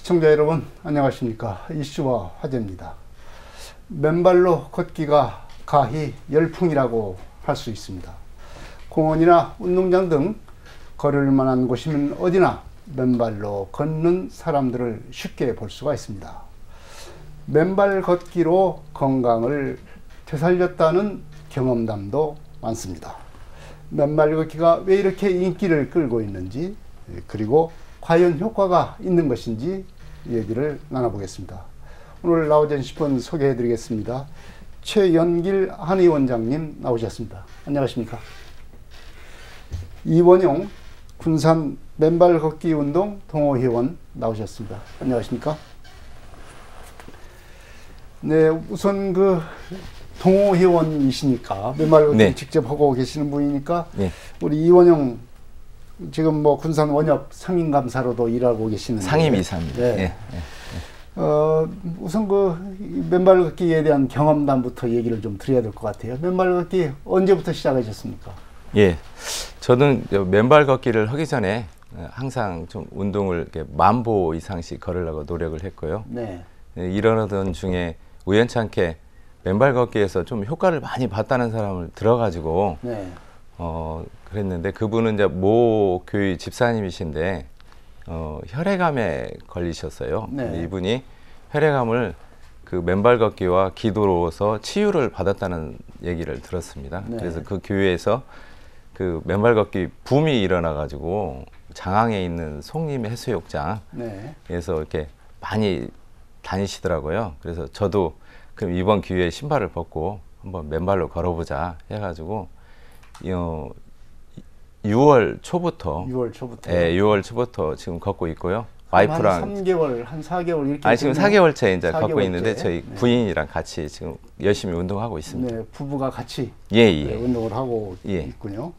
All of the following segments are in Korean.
시청자 여러분 안녕하십니까. 이슈와 화제입니다. 맨발로 걷기가 가히 열풍이라고 할 수 있습니다. 공원이나 운동장 등 걸을 만한 곳이면 어디나 맨발로 걷는 사람들을 쉽게 볼 수가 있습니다. 맨발 걷기로 건강을 되살렸다는 경험담도 많습니다. 맨발 걷기가 왜 이렇게 인기를 끌고 있는지, 그리고 과연 효과가 있는 것인지 얘기를 나눠보겠습니다. 오늘 나오지 않으신 분 소개해 드리겠습니다. 최연길 한의원장님 나오셨습니다. 안녕하십니까. 이원용 군산 맨발 걷기 운동 동호회원 나오셨습니다. 안녕하십니까. 네, 우선 그 동호회원이시니까 맨발 걷기 네. 직접 하고 계시는 분이니까 네. 우리 이원용 지금 뭐 군산 원협 상임감사로도 일하고 계시는데 상임이사입니다. 네. 네. 우선 그 맨발 걷기에 대한 경험담부터 얘기를 좀 드려야 될 것 같아요. 맨발 걷기 언제부터 시작하셨습니까? 예, 저는 맨발 걷기를 하기 전에 항상 좀 운동을 이렇게 10,000보 이상씩 걸으려고 노력을 했고요. 네. 이러던 중에 우연찮게 맨발 걷기에서 좀 효과를 많이 봤다는 사람을 들어가지고 네. 그랬는데 그분은 이제 모 교회 집사님이신데 혈액암에 걸리셨어요. 네. 근데 이분이 혈액암을 그 맨발 걷기와 기도로서 치유를 받았다는 얘기를 들었습니다. 네. 그래서 그 교회에서 그 맨발 걷기 붐이 일어나 가지고 장항에 있는 송림 해수욕장에서 네. 이렇게 많이 다니시더라고요. 그래서 저도 그럼 이번 기회에 신발을 벗고 한번 맨발로 걸어보자 해가지고 6월 초부터 6월 초부터. 예, 6월 초부터 지금 걷고 있고요. 한 와이프랑 3개월, 한 4개월 이렇게. 아니 지금 4개월째 이제 4개월째. 걷고 있는데 저희 네. 부인이랑 같이 지금 열심히 운동하고 있습니다. 네, 부부가 같이 예, 네, 예. 운동을 하고 예. 있군요.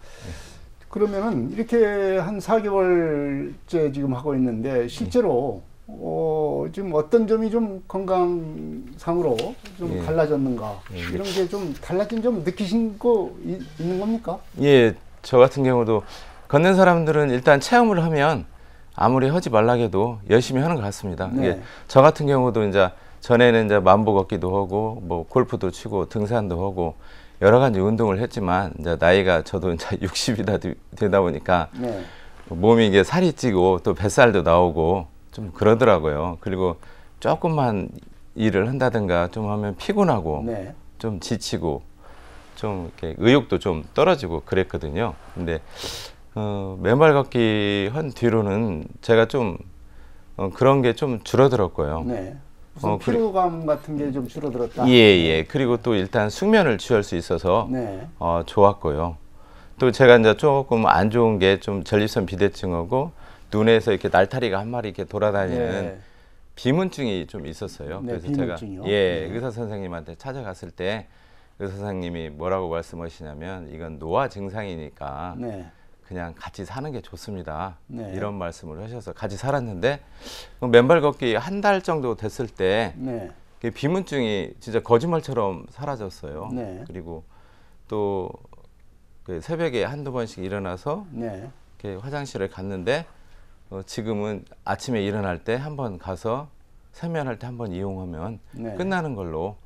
그러면은 이렇게 한 4개월째 지금 하고 있는데 실제로 지금 어떤 점이 좀 건강상으로 좀 예. 달라졌는가, 예. 이런 게 좀 달라진 점 느끼신 거 있는 겁니까? 예, 저 같은 경우도 걷는 사람들은 일단 체험을 하면 아무리 하지 말라 해도 열심히 하는 것 같습니다. 네. 예, 저 같은 경우도 이제 전에는 이제 만보 걷기도 하고 뭐 골프도 치고 등산도 하고 여러 가지 운동을 했지만 이제 나이가 저도 이제 60이 되다 보니까 네. 몸이 이게 살이 찌고 또 뱃살도 나오고 좀 그러더라고요. 그리고 조금만 일을 한다든가 좀 하면 피곤하고 네. 좀 지치고 좀 이렇게 의욕도 좀 떨어지고 그랬거든요. 근데 맨발 걷기 한 뒤로는 제가 좀 그런 게 좀 줄어들었고요. 네. 무슨 피로감 같은 게 좀 줄어들었다. 예. 그리고 또 일단 숙면을 취할 수 있어서 네. 좋았고요. 또 제가 이제 조금 안 좋은 게 좀 전립선 비대증하고 눈에서 이렇게 날타리가 한 마리 이렇게 돌아다니는 네. 비문증이 좀 있었어요. 네, 그래서 비문증이요? 제가 네. 의사 선생님한테 찾아갔을 때 의사 선생님이 뭐라고 말씀하시냐면 이건 노화 증상이니까 네. 그냥 같이 사는 게 좋습니다. 네. 이런 말씀을 하셔서 같이 살았는데 맨발 걷기 한 달 정도 됐을 때 네. 비문증이 진짜 거짓말처럼 사라졌어요. 네. 그리고 또 그 새벽에 한두 번씩 일어나서 네. 이렇게 화장실을 갔는데 지금은 아침에 일어날 때 한번 가서 세면할 때 한번 이용하면 네. 끝나는 걸로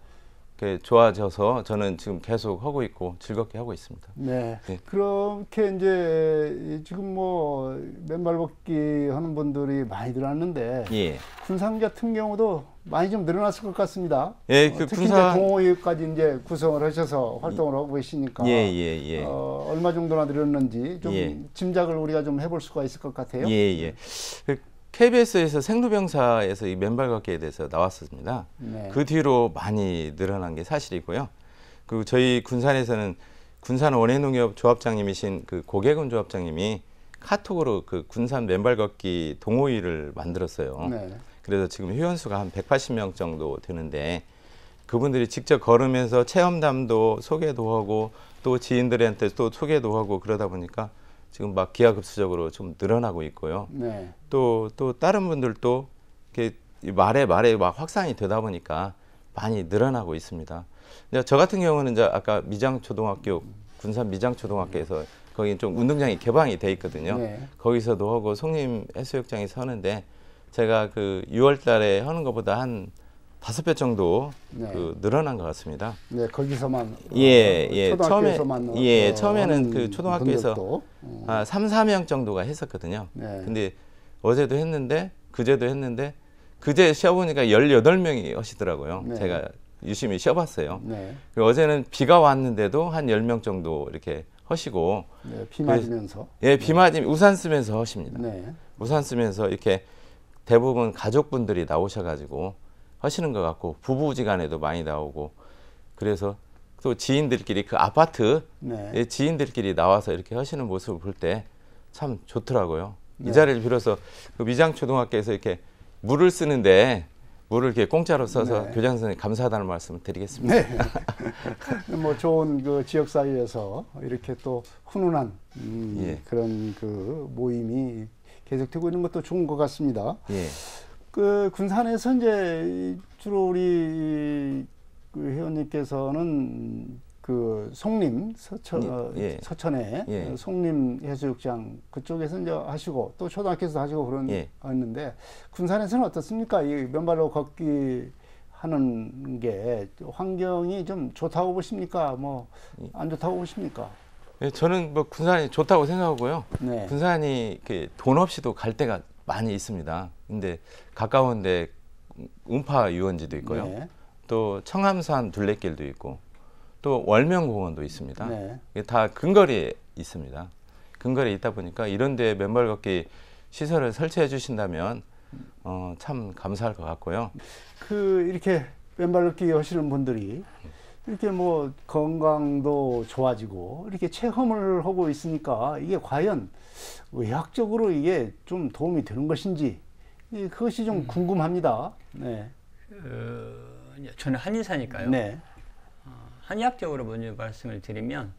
이렇게 좋아져서 저는 지금 계속 하고 있고 즐겁게 하고 있습니다. 네. 네. 그렇게 이제 지금 뭐 맨발 걷기 하는 분들이 많이 늘었는데 예. 군산 같은 경우도 많이 좀 늘어났을 것 같습니다. 예, 그 특히 군산- 이제 동호회까지 이제 구성을 하셔서 활동을 하고 계시니까 예. 얼마 정도나 늘었는지 좀 예. 짐작을 우리가 좀 해볼 수가 있을 것 같아요. 예. 그 KBS에서 생로병사에서 이 맨발 걷기에 대해서 나왔습니다. 네. 그 뒤로 많이 늘어난 게 사실이고요. 그리고 저희 군산에서는 군산 원해농협 조합장님이신 그 고계근 조합장님이 카톡으로 그 군산 맨발 걷기 동호회를 만들었어요. 네. 그래서 지금 회원수가 한 180명 정도 되는데 그분들이 직접 걸으면서 체험담도 소개도 하고 또 지인들한테 또 소개도 하고 그러다 보니까 지금 막 기하급수적으로 좀 늘어나고 있고요. 네. 또 다른 분들도 이렇게 말에 막 확산이 되다 보니까 많이 늘어나고 있습니다. 이제 저 같은 경우는 이제 아까 미장초등학교 군산 미장초등학교에서 거기 좀 운동장이 개방이 돼 있거든요. 네. 거기서도 하고 송림 해수욕장에서 하는데 제가 그 6월 달에 하는 것보다 한 5배 정도 네. 그 늘어난 것 같습니다. 네, 거기서만 초등학교에서만 처음에는 그 초등학교에서 분들도, 3, 4명 정도가 했었거든요. 네. 근데 어제도 했는데 그제도 했는데 그제 쉬어보니까 18명이 하시더라고요. 네. 제가 유심히 쉬어봤어요. 네. 어제는 비가 왔는데도 한 10명 정도 이렇게 하시고 네, 비 맞으면서. 비 맞으면 우산 쓰면서 하십니다. 네. 우산 쓰면서 이렇게 대부분 가족분들이 나오셔가지고 하시는 것 같고 부부지간에도 많이 나오고 그래서 또 지인들끼리 그 아파트 네. 지인들끼리 나와서 이렇게 하시는 모습을 볼 때 참 좋더라고요. 네. 이 자리를 빌어서 그 미장초등학교에서 이렇게 물을 쓰는데 물을 이렇게 공짜로 써서 네. 교장 선생님 감사하다는 말씀을 드리겠습니다. 네. 뭐 좋은 그 지역 사회에서 이렇게 또 훈훈한 예. 그런 그 모임이 계속되고 있는 것도 좋은 것 같습니다. 예. 그 군산에서 이제 주로 우리 그 회원님께서는 그 송림 서천에 예. 송림 해수욕장 그쪽에서 이제 하시고 또 초등학교에서 하시고 그런 예. 했는데 군산에서는 어떻습니까? 이 맨발로 걷기 하는 게 환경이 좀 좋다고 보십니까? 뭐 안 좋다고 보십니까? 예, 저는 뭐 군산이 좋다고 생각하고요. 네. 군산이 그 돈 없이도 갈 데가 많이 있습니다. 근데 가까운데 음파 유원지도 있고요. 네. 또 청암산 둘레길도 있고 또 월명공원도 있습니다. 네. 이게 다 근거리에 있습니다. 근거리에 있다 보니까 이런 데 맨발 걷기 시설을 설치해 주신다면 참 감사할 것 같고요. 그 이렇게 맨발 걷기 하시는 분들이 이렇게 뭐 건강도 좋아지고 이렇게 체험을 하고 있으니까 이게 과연 의학적으로 이게 좀 도움이 되는 것인지 그것이 좀 궁금합니다. 네. 저는 한의사니까요. 네. 한의학적으로 먼저 말씀을 드리면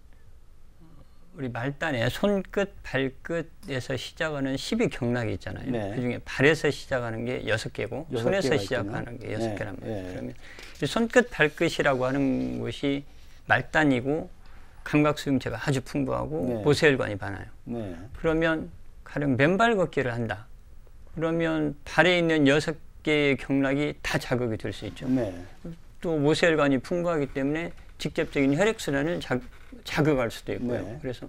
우리 말단에 손끝, 발끝에서 시작하는 12경락이 있잖아요. 네. 그중에 발에서 시작하는 게 6개고 손에서 시작하는 게 6개란 말이에요. 네. 그러면 이 손끝, 발끝이라고 하는 것이 말단이고 감각수용체가 아주 풍부하고 네. 모세혈관이 많아요. 네. 그러면 가령 맨발 걷기를 한다. 그러면 발에 있는 6개의 경락이 다 자극이 될 수 있죠. 네. 또 모세혈관이 풍부하기 때문에 직접적인 혈액순환을 자극할 수도 있고요. 네. 그래서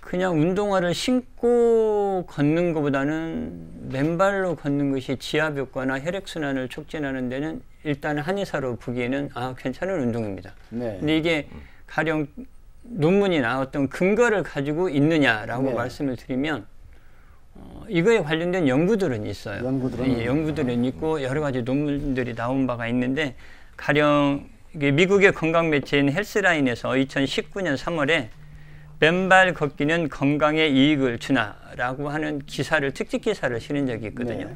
그냥 운동화를 신고 걷는 것보다는 맨발로 걷는 것이 지압 효과나 혈액순환을 촉진하는 데는 일단 한의사로 보기에는 괜찮은 운동입니다. 네. 근데 이게 가령 논문이나 어떤 근거를 가지고 있느냐라고 네. 말씀을 드리면 이거에 관련된 연구들은 있어요. 연구들은 있고 여러 가지 논문들이 나온 바가 있는데 가령 이게 미국의 건강 매체인 헬스라인에서 2019년 3월에 맨발 걷기는 건강에 이익을 주나라고 하는 기사를 특집 기사를 실은 적이 있거든요. 네.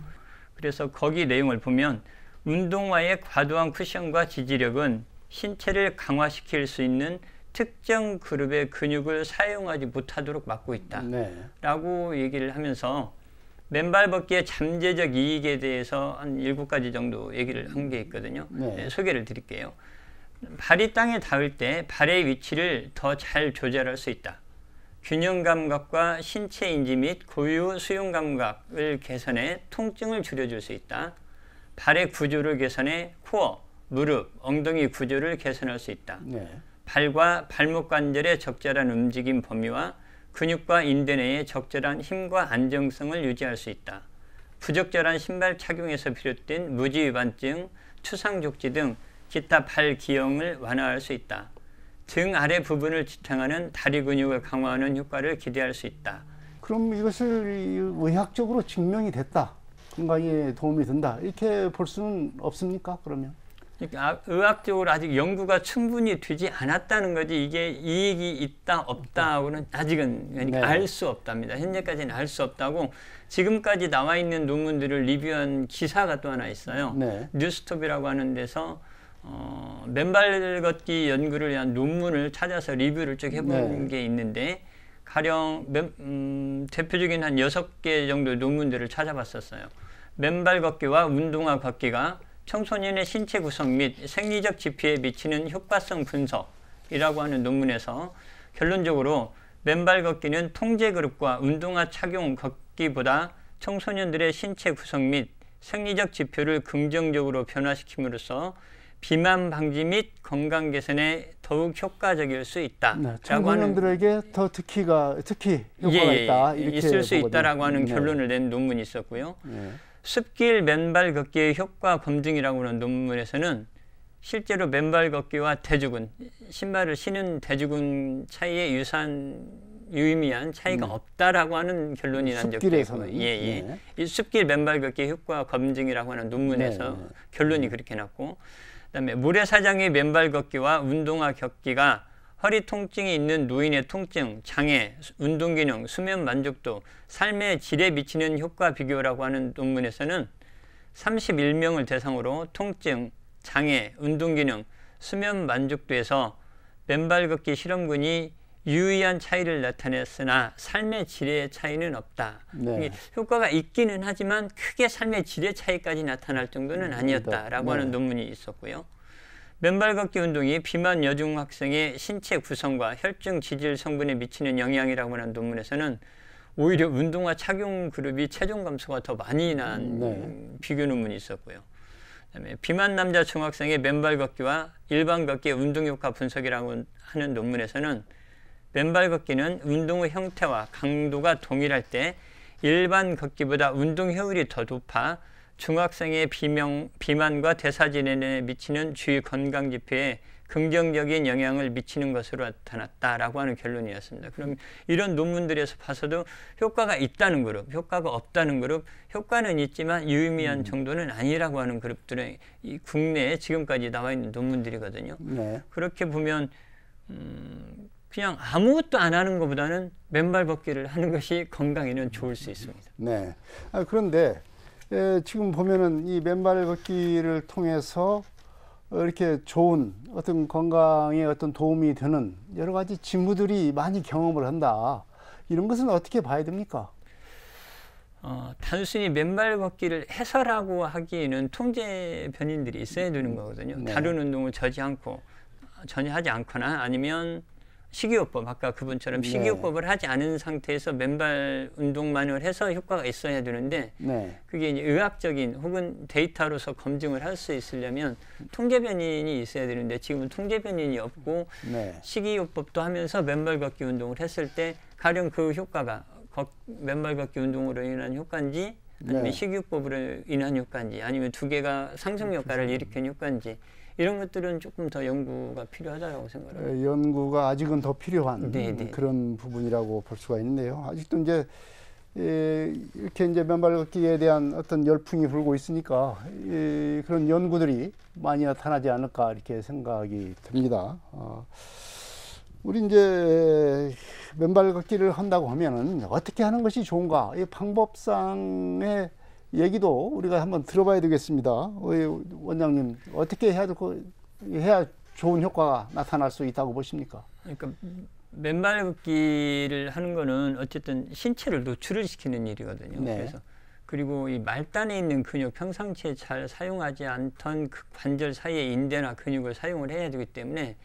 그래서 거기 내용을 보면 운동화의 과도한 쿠션과 지지력은 신체를 강화시킬 수 있는 특정 그룹의 근육을 사용하지 못하도록 막고 있다. 네. 라고 얘기를 하면서 맨발 걷기의 잠재적 이익에 대해서 한 7가지 정도 얘기를 한 게 있거든요. 네. 소개를 드릴게요. 발이 땅에 닿을 때 발의 위치를 더 잘 조절할 수 있다. 균형 감각과 신체 인지 및 고유 수용 감각을 개선해 통증을 줄여줄 수 있다. 발의 구조를 개선해 코어, 무릎, 엉덩이 구조를 개선할 수 있다. 네. 발과 발목 관절의 적절한 움직임 범위와 근육과 인대 내의 적절한 힘과 안정성을 유지할 수 있다. 부적절한 신발 착용에서 비롯된 무지위반증, 추상족지 등 기타 발 기형을 완화할 수 있다. 등 아래 부분을 지탱하는 다리 근육을 강화하는 효과를 기대할 수 있다. 그럼 이것을 의학적으로 증명이 됐다. 건강에 도움이 된다. 이렇게 볼 수는 없습니까? 그러면? 그러니까 의학적으로 아직 연구가 충분히 되지 않았다는 거지 이게 이익이 있다 없다고는 아직은 그러니까 네. 알 수 없답니다. 현재까지는 알 수 없다고 지금까지 나와 있는 논문들을 리뷰한 기사가 또 하나 있어요. 네. 뉴스톱이라고 하는 데서 맨발 걷기 연구를 위한 논문을 찾아서 리뷰를 쭉 해본 네. 게 있는데 가령 대표적인 한 6개 정도 논문들을 찾아봤었어요. 맨발 걷기와 운동화 걷기가 청소년의 신체 구성 및 생리적 지표에 미치는 효과성 분석이라고 하는 논문에서 결론적으로 맨발 걷기는 통제 그룹과 운동화 착용 걷기보다 청소년들의 신체 구성 및 생리적 지표를 긍정적으로 변화시킴으로써 비만 방지 및 건강 개선에 더욱 효과적일 수 있다. 네, 청소년들에게 더 특히 효과가 있다. 이렇게 있을 수 보거든요. 있다라고 하는 네. 결론을 낸 논문이 있었고요. 네. 습길 맨발 걷기의 효과 검증이라고 하는 논문에서는 실제로 맨발 걷기와 대주근, 신발을 신은 대주근 사이에 유의미한 차이가 없다라고 하는 결론이 난 적도 있고, 네. 이 습길 맨발 걷기 효과 검증이라고 하는 논문에서 결론이 그렇게 났고, 그다음에 모래사장의 맨발 걷기와 운동화 걷기가 허리 통증이 있는 노인의 통증, 장애, 운동 기능, 수면 만족도, 삶의 질에 미치는 효과 비교라고 하는 논문에서는 31명을 대상으로 통증, 장애, 운동 기능, 수면 만족도에서 맨발 걷기 실험군이 유의한 차이를 나타냈으나 삶의 질의 차이는 없다. 네. 효과가 있기는 하지만 크게 삶의 질의 차이까지 나타날 정도는 아니었다라고 하는 논문이 있었고요. 맨발 걷기 운동이 비만 여중 학생의 신체 구성과 혈중 지질 성분에 미치는 영향이라고 하는 논문에서는 오히려 운동화 착용 그룹이 체중 감소가 더 많이 난 비교 논문이 있었고요. 그다음에 비만 남자 중학생의 맨발 걷기와 일반 걷기의 운동 효과 분석이라고 하는 논문에서는 맨발 걷기는 운동의 형태와 강도가 동일할 때 일반 걷기보다 운동 효율이 더 높아 중학생의 비만과 대사질환에 미치는 주위 건강 지표에 긍정적인 영향을 미치는 것으로 나타났다라고 하는 결론이었습니다. 그럼 이런 논문들에서 봐서도 효과가 있다는 그룹, 효과가 없다는 그룹, 효과는 있지만 유의미한 정도는 아니라고 하는 그룹들은 이 국내에 지금까지 나와 있는 논문들이거든요. 네. 그렇게 보면 그냥 아무것도 안 하는 것보다는 맨발 걷기를 하는 것이 건강에는 좋을 수 있습니다. 네. 그런데 지금 보면은 이 맨발 걷기를 통해서 이렇게 좋은 어떤 건강에 어떤 도움이 되는 여러 가지 징후들이 많이 경험을 한다. 이런 것은 어떻게 봐야 됩니까? 단순히 맨발 걷기를 해설하고 하기에는 통제 변인들이 있어야 되는 거거든요. 네. 다른 운동을 전혀 하지 않거나 아니면 식이요법, 아까 그분처럼 식이요법을 하지 않은 상태에서 맨발 운동만을 해서 효과가 있어야 되는데 그게 이제 의학적인 혹은 데이터로서 검증을 할 수 있으려면 통제 변인이 있어야 되는데 지금은 통제 변인이 없고 식이요법도 하면서 맨발 걷기 운동을 했을 때 가령 그 효과가 맨발 걷기 운동으로 인한 효과인지 아니면 식이요법으로 인한 효과인지 아니면 두 개가 상승 효과를 일으킨 효과인지 이런 것들은 조금 더 연구가 필요하다고 생각합니다. 연구가 아직은 더 필요한 그런 부분이라고 볼 수가 있는데요. 아직도 이제 이렇게 이제 맨발 걷기에 대한 어떤 열풍이 불고 있으니까 그런 연구들이 많이 나타나지 않을까 이렇게 생각이 듭니다. 우리 이제 맨발 걷기를 한다고 하면은 어떻게 하는 것이 좋은가? 이 방법상의 얘기도 우리가 한번 들어봐야 되겠습니다. 원장님 어떻게 해야 좋은 효과가 나타날 수 있다고 보십니까? 그러니까 맨발 걷기를 하는 거는 어쨌든 신체를 노출을 시키는 일이거든요. 그래서 그리고 이 말단에 있는 근육 평상시에 잘 사용하지 않던 그 관절 사이의 인대나 근육을 사용을 해야 되기 때문에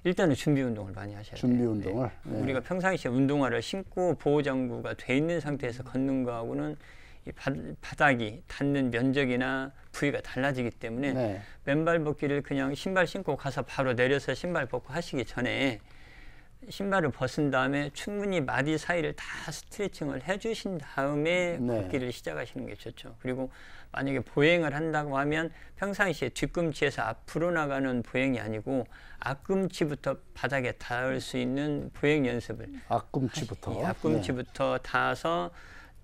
일단은 준비 운동을 많이 하셔야 돼요. 준비 운동을. 우리가 평상시에 운동화를 신고 보호장구가 돼 있는 상태에서 걷는 거하고는 이 바닥이 닿는 면적이나 부위가 달라지기 때문에 맨발 걷기를 그냥 신발 신고 가서 바로 내려서 신발 벗고 하시기 전에 신발을 벗은 다음에 충분히 마디 사이를 다 스트레칭을 해주신 다음에 걷기를 시작하시는 게 좋죠. 그리고 만약에 보행을 한다고 하면 평상시에 뒤꿈치에서 앞으로 나가는 보행이 아니고 앞꿈치부터 바닥에 닿을 수 있는 보행 연습을 앞꿈치부터 닿아서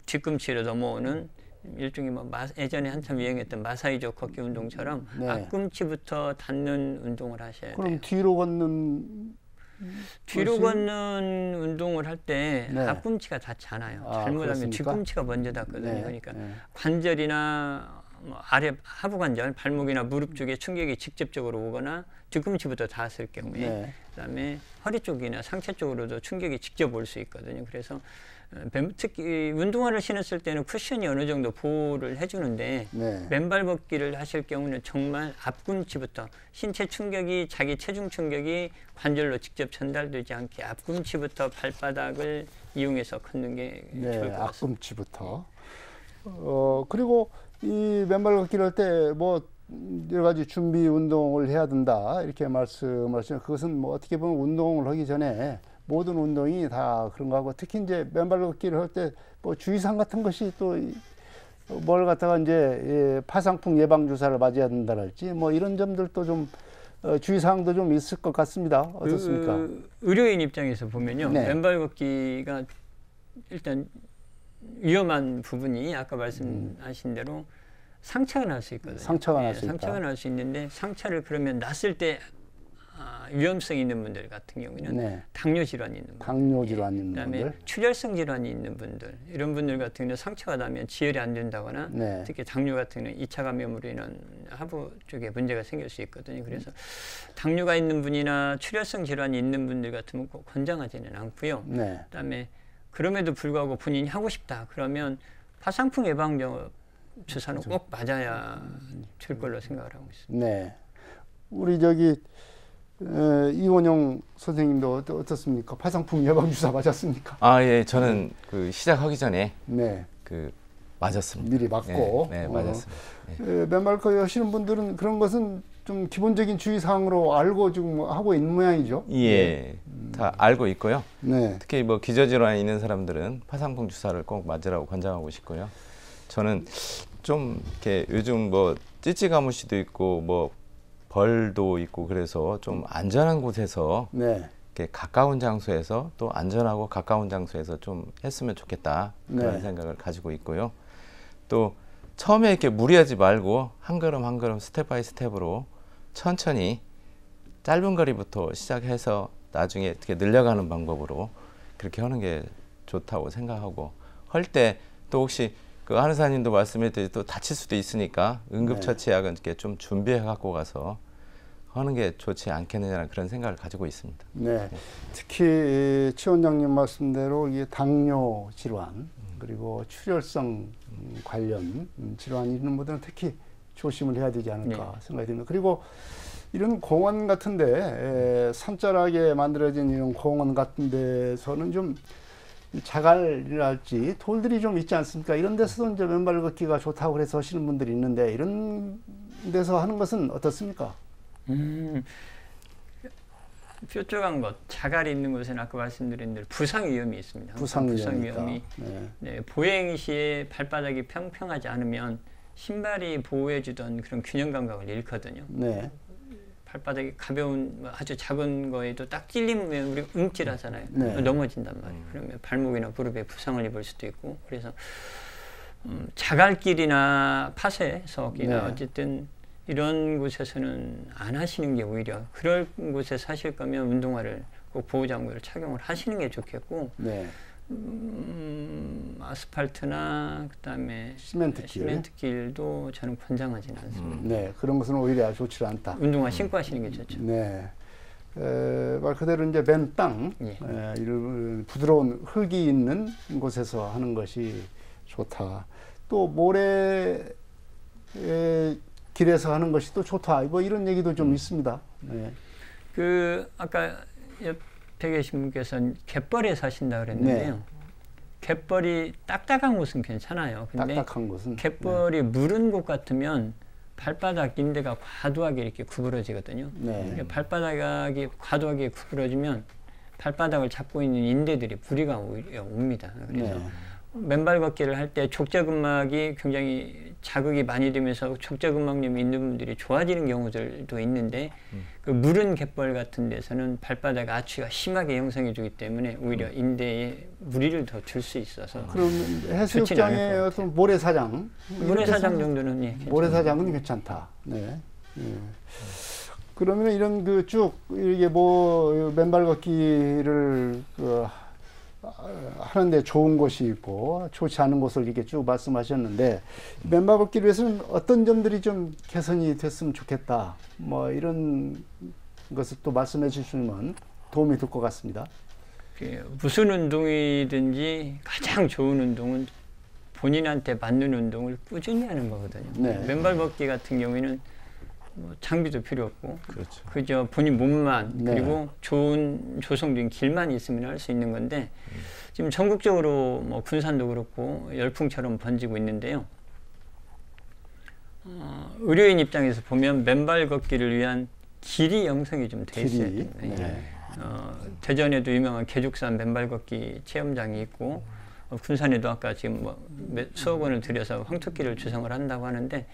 뒤꿈치로 넘어오는 일종의 뭐 예전에 한참 유행했던 마사이족 걷기 운동처럼 앞꿈치부터 닿는 운동을 하셔야 돼요. 그럼 뒤로 걷는 운동을 할 때 앞꿈치가 닿지 않아요. 잘못하면 그렇습니까? 뒤꿈치가 먼저 닿거든요. 그러니까 관절이나 뭐 아래 하부 관절, 발목이나 무릎 쪽에 충격이 직접적으로 오거나 뒤꿈치부터 닿았을 경우에 그다음에 허리 쪽이나 상체 쪽으로도 충격이 직접 올 수 있거든요. 그래서 특히 운동화를 신었을 때는 쿠션이 어느 정도 보호를 해주는데 맨발 걷기를 하실 경우는 정말 앞꿈치부터 신체 충격이 자기 체중 충격이 관절로 직접 전달되지 않게 앞꿈치부터 발바닥을 이용해서 걷는 게 좋을 것 같습니다. 앞꿈치부터. 그리고 이 맨발 걷기를 할 때 뭐 여러 가지 준비 운동을 해야 된다 이렇게 말씀하시면 그것은 뭐 어떻게 보면 운동을 하기 전에 모든 운동이 다 그런 거하고 특히 이제 맨발 걷기를 할 때 뭐 주의사항 같은 것이 또 뭘 갖다가 이제 파상풍 예방 주사를 맞아야 된다랄지 뭐 이런 점들도 좀 주의사항도 좀 있을 것 같습니다. 어떻습니까? 의료인 입장에서 보면요, 네. 맨발 걷기가 일단 위험한 부분이 아까 말씀하신 대로 상처가 날 수 있거든요. 상처가 날 수 있다. 상처가 날 수 있는데 상처를 그러면 났을 때 위험성 있는 분들 같은 경우는 네. 당뇨 질환이 있는 분들, 당뇨 질환 있는 그다음에 분들. 출혈성 질환이 있는 분들 이런 분들 같은 경우는 상처가 나면 지혈이 안 된다거나 네. 특히 당뇨 같은 경우는 2차 감염으로 인한 하부 쪽에 문제가 생길 수 있거든요. 그래서 당뇨가 있는 분이나 출혈성 질환이 있는 분들 같으면 꼭 권장하지는 않고요. 네. 그다음에 그럼에도 불구하고 본인이 하고 싶다 그러면 파상풍 예방 주사는 꼭 맞아야 될 걸로 생각을 하고 있습니다. 네. 우리 저기 이원영 선생님도 어떻습니까? 파상풍 예방 주사 맞았습니까? 아, 예, 저는 그 시작하기 전에 네. 그 맞았습니다. 미리 맞고. 네, 맞았습니다. 맨발 걷기 하시는 분들은 그런 것은 좀 기본적인 주의 사항으로 알고 지금 하고 있는 모양이죠. 예, 다 알고 있고요. 네. 특히 뭐 기저질환이 있는 사람들은 파상풍 주사를 꼭 맞으라고 권장하고 싶고요. 저는 좀 이렇게 요즘 뭐 찌찌가무시도 있고 뭐 벌도 있고 그래서 좀 안전한 곳에서 네. 이렇게 가까운 장소에서 또 안전하고 가까운 장소에서 좀 했으면 좋겠다 그런 네. 생각을 가지고 있고요. 또 처음에 이렇게 무리하지 말고 한 걸음 한 걸음 스텝 바이 스텝으로 천천히 짧은 거리부터 시작해서 나중에 이렇게 늘려가는 방법으로 그렇게 하는 게 좋다고 생각하고 할 때 또 혹시 그 한의사님도 말씀했듯이 또 다칠 수도 있으니까 응급처치약은 이렇게 좀 준비해 갖고 가서 하는 게 좋지 않겠느냐는 그런 생각을 가지고 있습니다. 네. 특히 최 원장님 말씀대로 이게 당뇨 질환 그리고 출혈성 관련 질환이 있는 분들은 특히 조심을 해야 되지 않을까 생각이 듭니다. 그리고 이런 공원 같은데 산자락에 만들어진 이런 공원 같은 데서는 좀 자갈이랄지 돌들이 좀 있지 않습니까? 이런 데서도 이제 맨발 걷기가 좋다고 그래서 하시는 분들이 있는데 이런 데서 하는 것은 어떻습니까? 뾰족한 것, 자갈이 있는 곳에는 아까 말씀드린 대로 부상 위험이 있습니다. 부상 위험이 네. 네, 보행 시에 발바닥이 평평하지 않으면 신발이 보호해주던 그런 균형 감각을 잃거든요. 네. 발바닥이 가벼운 아주 작은 거에도 딱 찔리면 우리 움찔하잖아요. 네. 넘어진단 말이에요. 그러면 발목이나 무릎에 부상을 입을 수도 있고 그래서 자갈길이나 파쇄석이나 네. 어쨌든 이런 곳에서는 안 하시는 게 오히려 그럴 곳에서 하실 거면 운동화를 꼭 보호장구를 착용을 하시는 게 좋겠고 네. 아스팔트나 그다음에 시멘트길도 저는 권장하지는 않습니다. 네, 그런 것은 오히려 좋지 않다. 운동화 신고 하시는 게 좋죠. 네. 말 그대로 이제 맨 땅, 이런 부드러운 흙이 있는 곳에서 하는 것이 좋다. 또 모래 길에서 하는 것이 또 좋다. 뭐 이런 얘기도 좀 있습니다. 네. 그 아까 옆에 계신 분께서는 갯벌에 사신다 그랬는데요. 네. 갯벌이 딱딱한 곳은 괜찮아요. 근데 딱딱한 곳은 갯벌이 무른 곳 같으면 발바닥 인대가 과도하게 이렇게 구부러지거든요. 네. 발바닥이 과도하게 구부러지면 발바닥을 잡고 있는 인대들이 무리가 오히려 옵니다. 그래서 네. 맨발 걷기를 할 때 족저근막이 굉장히 자극이 많이 되면서 족저근막염이 있는 분들이 좋아지는 경우들도 있는데 그 무른 갯벌 같은 데서는 발바닥 아취가 심하게 형성해 주기 때문에 오히려 인대에 무리를 더 줄 수 있어서 그럼 해수욕장의 어떤 모래사장 모래사장 정도는 모래사장은 괜찮다. 네. 그러면 이런 그 쭉 이게 뭐 맨발 걷기를 하는데 좋은 곳이 있고 좋지 않은 곳을 이렇게 쭉 말씀하셨는데 맨발 걷기를 위해서는 어떤 점들이 좀 개선이 됐으면 좋겠다. 뭐 이런 것을 또 말씀해 주시면 도움이 될 것 같습니다. 무슨 운동이든지 가장 좋은 운동은 본인한테 맞는 운동을 꾸준히 하는 거거든요. 네. 맨발 걷기 같은 경우에는 뭐 장비도 필요 없고 그렇죠. 그저 본인 몸만 네. 그리고 좋은 조성된 길만 있으면 할 수 있는 건데 지금 전국적으로 뭐 군산도 그렇고 열풍처럼 번지고 있는데요. 의료인 입장에서 보면 맨발 걷기를 위한 길이 형성이 좀 돼 있어야 길이. 됩니다. 네. 대전에도 유명한 개죽산 맨발 걷기 체험장이 있고 군산에도 아까 지금 뭐 수억 원을 들여서 황토길을 조성을 한다고 하는데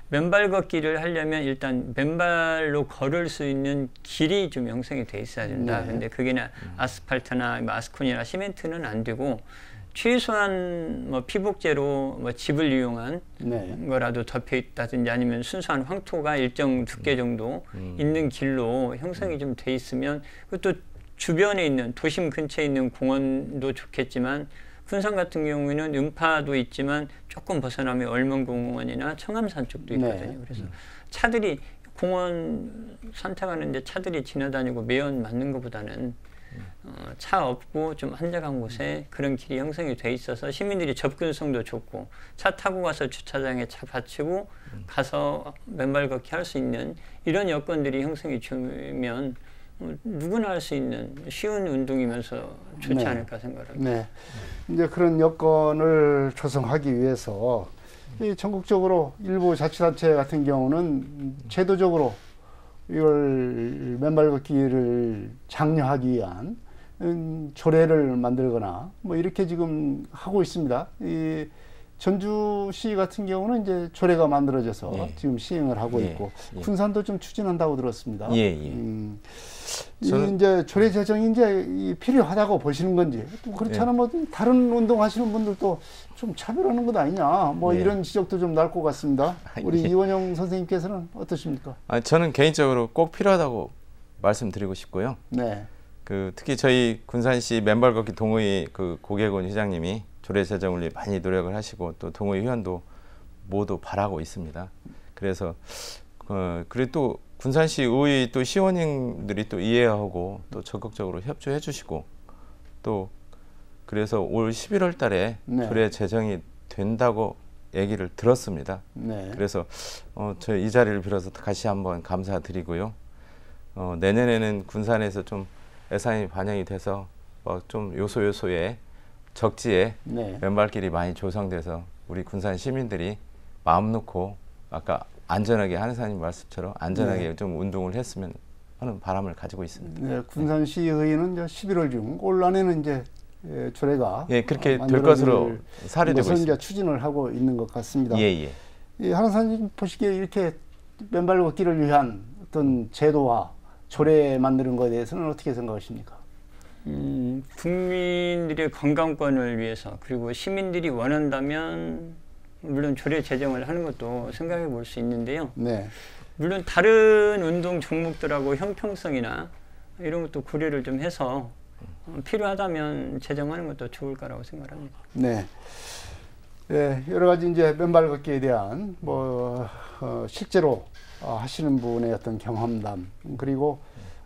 맨발 걷기를 하려면 일단 맨발로 걸을 수 있는 길이 좀 형성이 돼 있어야 된다. 네. 근데 그게 아스팔트나 뭐 아스콘이나 시멘트는 안 되고 최소한 뭐 피복제로 뭐 집을 이용한 네. 거라도 덮여 있다든지 아니면 순수한 황토가 일정 두께 정도 있는 길로 형성이 좀 돼 있으면 그것도 주변에 있는 도심 근처에 있는 공원도 좋겠지만 군산 같은 경우에는 음파도 있지만 조금 벗어나면 얼문공원이나 청암산 쪽도 있거든요. 네. 그래서 차들이 공원 산책하는데 차들이 지나다니고 매연 맞는 것보다는 차 없고 좀 한적한 곳에 그런 길이 형성이 돼 있어서 시민들이 접근성도 좋고 차 타고 가서 주차장에 차 받치고 가서 맨발 걷기 할 수 있는 이런 여건들이 형성이 되면 누구나 할 수 있는 쉬운 운동이면서 좋지 네. 않을까 생각합니다. 네. 이제 그런 여건을 조성하기 위해서 이 전국적으로 일부 자치단체 같은 경우는 제도적으로 이걸 맨발 걷기를 장려하기 위한 조례를 만들거나 뭐 이렇게 지금 하고 있습니다. 이 전주시 같은 경우는 이제 조례가 만들어져서 예. 지금 시행을 하고 예. 있고 예. 군산도 좀 추진한다고 들었습니다. 예, 예. 이 이제 조례 제정이 이제 필요하다고 보시는 건지 또 그렇지 예. 않으면 뭐 다른 운동 하시는 분들도 좀 차별하는 것 아니냐 뭐 예. 이런 지적도 좀 날 것 같습니다. 우리 예. 이원영 선생님께서는 어떠십니까? 저는 개인적으로 꼭 필요하다고 말씀드리고 싶고요. 네. 특히 저희 군산시 맨발 걷기 동호회 고계곤 회장님이 조례 제정을 위해 많이 노력을 하시고 또 동호회 회원도 모두 바라고 있습니다. 그래서 그리고 또 군산시 의회 또 시원님들이 또 이해하고 또 적극적으로 협조해 주시고 또 그래서 올 11월 달에 네. 조례 제정이 된다고 얘기를 들었습니다. 네. 그래서 저희 이 자리를 빌어서 다시 한번 감사드리고요. 내년에는 군산에서 좀 예산이 반영이 돼서 좀 요소요소에 적지에 네. 맨발길이 많이 조성돼서 우리 군산 시민들이 마음 놓고 아까 안전하게 한의사님 말씀처럼 안전하게 네. 좀 운동을 했으면 하는 바람을 가지고 있습니다. 네, 군산시의회는 이제 11월 중 올 한해는 이제 조례가 예, 그렇게 될 만들어질 것으로 사례되고 것을 있습니다. 이제 추진을 하고 있는 것 같습니다. 예, 예. 이 한의사님 보시기에 이렇게 맨발 걷기를 위한 어떤 제도와 조례 만드는 것에 대해서는 어떻게 생각하십니까? 국민들의 건강권을 위해서 그리고 시민들이 원한다면 물론 조례 제정을 하는 것도 생각해 볼 수 있는데요. 네. 물론 다른 운동 종목들하고 형평성이나 이런 것도 고려를 좀 해서 필요하다면 제정하는 것도 좋을 거라고 생각합니다. 네. 네, 여러 가지 이제 맨발 걷기에 대한 실제로 하시는 분의 어떤 경험담 그리고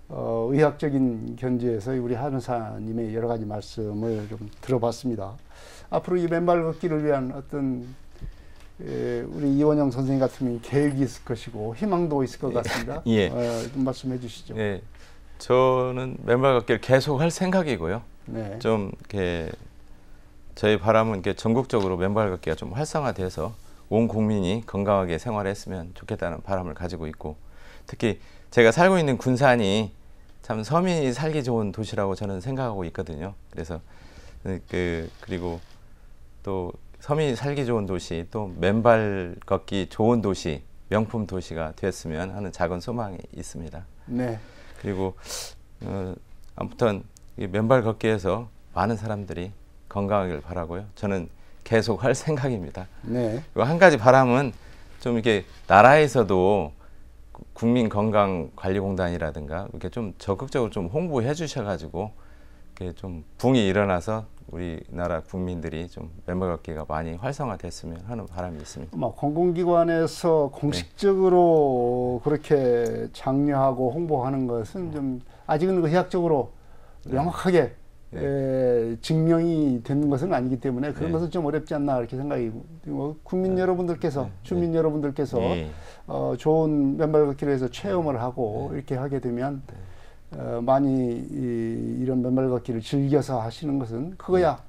의학적인 견지에서 우리 한의사님의 여러 가지 말씀을 좀 들어봤습니다. 앞으로 이 맨발 걷기를 위한 어떤 우리 이원영 선생님 같은 계획이 있을 것이고 희망도 있을 것 같습니다. 예. 좀 말씀해 주시죠. 예. 저는 맨발 걷기를 계속 할 생각이고요. 네. 좀 이렇게 저희 바람은 이렇게 전국적으로 맨발 걷기가 좀 활성화돼서 온 국민이 건강하게 생활했으면 좋겠다는 바람을 가지고 있고 특히 제가 살고 있는 군산이 참 서민이 살기 좋은 도시라고 저는 생각하고 있거든요. 그래서 그리고 또 서민이 살기 좋은 도시 또 맨발 걷기 좋은 도시 명품 도시가 됐으면 하는 작은 소망이 있습니다. 네. 그리고 아무튼 이 맨발 걷기에서 많은 사람들이 건강하길 바라고요. 저는 계속 할 생각입니다. 네. 그리고 한 가지 바람은 좀 이렇게 나라에서도 국민건강관리공단이라든가 이렇게 좀 적극적으로 좀 홍보해 주셔가지고 이렇게 좀 붕이 일어나서 우리나라 국민들이 좀 맨발 걷기가 많이 활성화됐으면 하는 바람이 있습니다. 공공기관에서 공식적으로 그렇게 장려하고 홍보하는 것은 좀 아직은 의학적으로 명확하게 증명이 된 것은 아니기 때문에 그런 네. 것은 좀 어렵지 않나 이렇게 생각이 국민 여러분들께서 주민 여러분들께서 좋은 맨발 걷기를 해서 체험을 하고 이렇게 하게 되면 많이 이런 맨발 걷기를 즐겨서 하시는 것은 그거야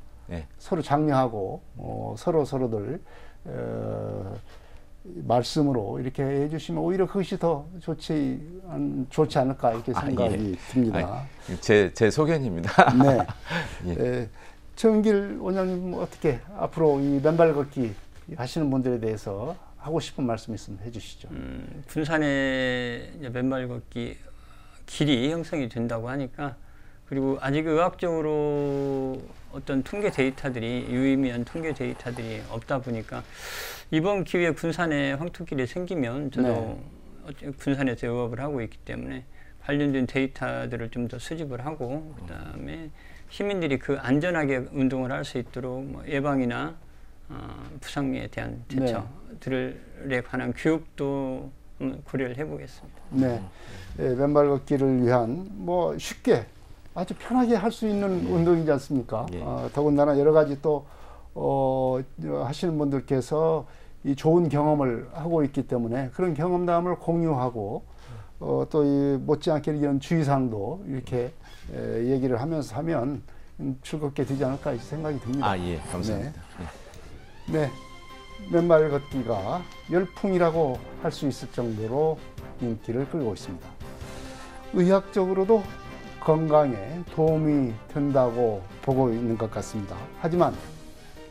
서로 장려하고 서로들 말씀으로 이렇게 해주시면 오히려 그것이 더 좋지 않을까 이렇게 생각이 듭니다. 제 소견입니다. 네. 정길 원장님 어떻게 앞으로 이 맨발 걷기 하시는 분들에 대해서 하고 싶은 말씀 있으면 해주시죠. 군산의 맨발 걷기 길이 형성이 된다고 하니까 그리고 아직 의학적으로 어떤 통계 데이터들이 유의미한 통계 데이터들이 없다 보니까 이번 기회에 군산에 황토길이 생기면 저도 군산에서 영업을 하고 있기 때문에 관련된 데이터들을 좀 더 수집을 하고 그다음에 시민들이 그 안전하게 운동을 할 수 있도록 뭐 예방이나 부상에 대한 대처들에 관한 교육도 고려를 해보겠습니다. 맨발 걷기를 위한 뭐 쉽게 아주 편하게 할 수 있는 운동이지 않습니까? 더군다나 여러 가지 또 하시는 분들께서 이 좋은 경험을 하고 있기 때문에 그런 경험담을 공유하고 또 이 못지않게 이런 주의사항도 이렇게 얘기를 하면서 하면 즐겁게 되지 않을까 생각이 듭니다. 감사합니다. 맨발 걷기가 열풍이라고 할 수 있을 정도로 인기를 끌고 있습니다. 의학적으로도 건강에 도움이 된다고 보고 있는 것 같습니다. 하지만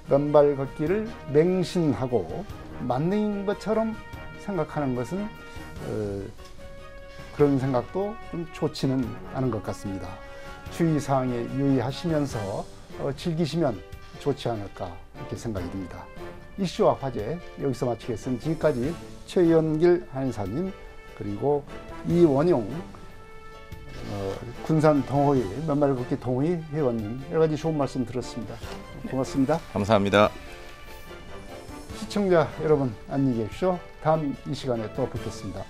맨발 걷기를 맹신하고 만능인 것처럼 생각하는 것은 그런 생각도 좀 좋지는 않은 것 같습니다. 주의사항에 유의하시면서 즐기시면 좋지 않을까 이렇게 생각이 듭니다. 이슈와 화제 여기서 마치겠습니다. 지금까지 최연길 한의사님 그리고 이원용 군산 동호회 맨발 걷기 동호회 회원님 여러 가지 좋은 말씀 들었습니다. 고맙습니다. 감사합니다. 시청자 여러분 안녕히 계십시오. 다음 이 시간에 또 뵙겠습니다.